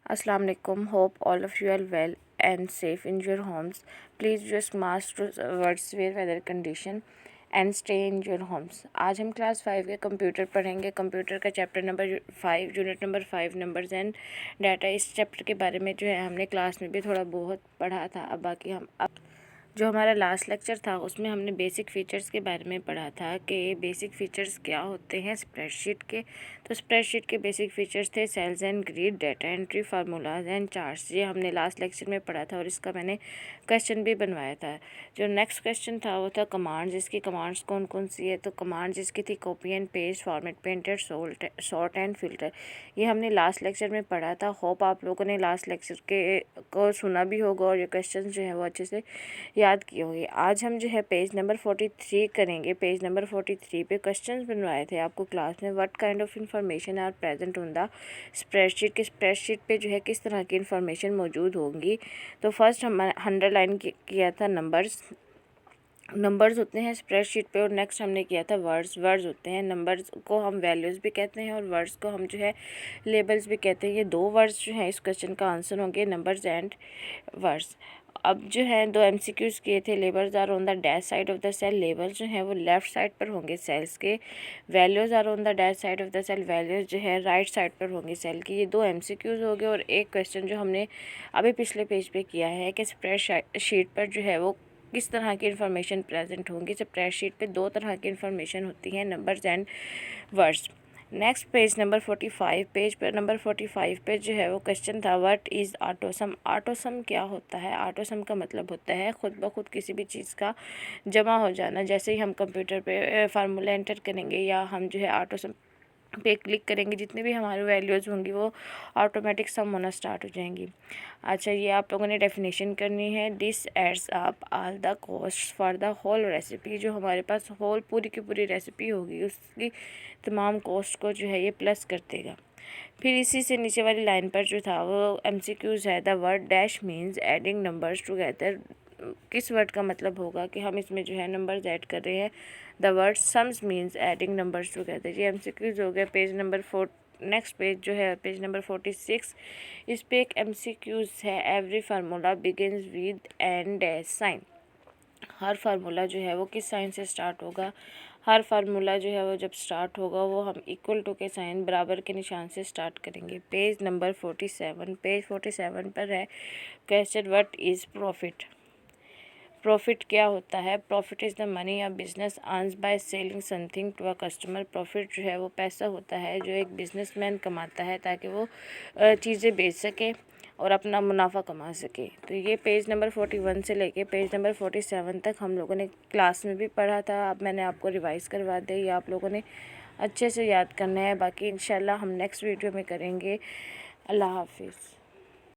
Assalamu alaikum. Hope all of you are well and safe in your homes. Please just mask words weather condition and stay in your homes. आज हम class 5 के computer पढ़ेंगे। Computer का chapter number 5 unit number 5 numbers and data. इस chapter के बारे में जो है हमने क्लास में भी थोड़ा बहुत पढ़ा था। अब बाकी हम जो हमारा लास्ट लेक्चर था उसमें हमने बेसिक फ़ीचर्स के बारे में पढ़ा था कि बेसिक फ़ीचर्स क्या होते हैं स्प्रेडशीट के। तो स्प्रेडशीट के बेसिक फ़ीचर्स थे cells and grid, data entry, formulas and charts. ये हमने लास्ट लेक्चर में पढ़ा था और इसका मैंने क्वेश्चन भी बनवाया था। जो नेक्स्ट क्वेश्चन था वो था कमांड्स। इसकी कमांड्स कौन कौन सी है? तो कमांड्स इसकी थी copy and paste, format, printer, sort and filter. ये हमने लास्ट लेक्चर में पढ़ा था। होप आप लोगों ने लास्ट लेक्चर के को सुना भी होगा और ये क्वेश्चन जो है वो अच्छे से याद किए होंगे। आज हम जो है पेज नंबर 43 करेंगे। पेज नंबर 43 पे क्वेश्चंस बनवाए थे आपको क्लास में। What kind of information are present on the spreadsheet. के स्प्रेडशीट पे जो है किस तरह की इंफॉर्मेशन मौजूद होंगी। तो फर्स्ट हम अंडरलाइन किया था नंबर्स होते हैं स्प्रेडशीट पे। और नेक्स्ट हमने किया था वर्ड्स होते हैं। नंबर्स को हम वैल्यूज़ भी कहते हैं और वर्ड्स को हम जो है लेबल्स भी कहते हैं। ये दो वर्ड्स जो हैं इस क्वेश्चन का आंसर होंगे, नंबर्स एंड वर्ड्स। अब जो है दो एमसीक्यूज़ किए थे। Labels are on the dash side of the cell. Label जो है वो लेफ़्ट साइड पर होंगे सेल्स के। Values are on the dash side of the cell. Values जो है राइट साइड पर होंगे सेल की। ये दो एमसीक्यूज़ हो गए। और एक क्वेश्चन जो हमने अभी पिछले पेज पे किया है कि स्प्रेडशीट पर जो है वो किस तरह की इन्फॉर्मेशन प्रेजेंट होंगी। स्प्रेडशीट पे दो तरह की इन्फॉर्मेशन होती है, numbers and words. Next page number 45 page पर नंबर 45 पे जो है वो क्वेश्चन था व्हाट इज़ ऑटोसम। ऑटोसम क्या होता है? ऑटोसम का मतलब होता है खुद ब खुद किसी भी चीज़ का जमा हो जाना। जैसे ही हम कंप्यूटर पे फार्मूला एंटर करेंगे या हम जो है ऑटोसम पे क्लिक करेंगे, जितनी भी हमारी वैल्यूज़ होंगी वो ऑटोमेटिक सम होना स्टार्ट हो जाएंगी। अच्छा, ये आप लोगों ने डेफिनेशन करनी है। This adds up all the cost for the whole recipe. जो हमारे पास होल पूरी की पूरी रेसिपी होगी उसकी तमाम कॉस्ट को जो है ये प्लस कर देगा। फिर इसी से नीचे वाली लाइन पर जो था वो एमसीक्यूज़ है। The word dash means adding numbers together. किस वर्ड का मतलब होगा कि हम इसमें जो है नंबर्स ऐड कर रहे हैं। The word sums means adding numbers together. ये एमसीक्यूज़ हो गया। Page number 4। नेक्स्ट पेज जो है पेज नंबर 46। इस पे एक एमसीक्यूज़ है। Every formula begins with an dash sign. हर फार्मूला जो है वो किस साइन से स्टार्ट होगा? हर फार्मूला जो है वो जब स्टार्ट होगा वो हम इक्वल टू के साइन बराबर के निशान से स्टार्ट करेंगे। Page number 47। पेज 47 पर है question what is profit. Profit क्या होता है? Profit is the money a business earns by selling something to a customer. Profit जो है वो पैसा होता है जो एक बिजनेसमैन कमाता है ताकि वो चीज़ें बेच सके और अपना मुनाफा कमा सके। तो ये पेज नंबर 41 से लेके पेज नंबर 47 तक हम लोगों ने क्लास में भी पढ़ा था। अब मैंने आपको रिवाइज़ करवा दी। ये आप लोगों ने अच्छे से याद करना है। बाकी इंशाल्लाह हम नेक्स्ट वीडियो में करेंगे। अल्लाह हाफिज़।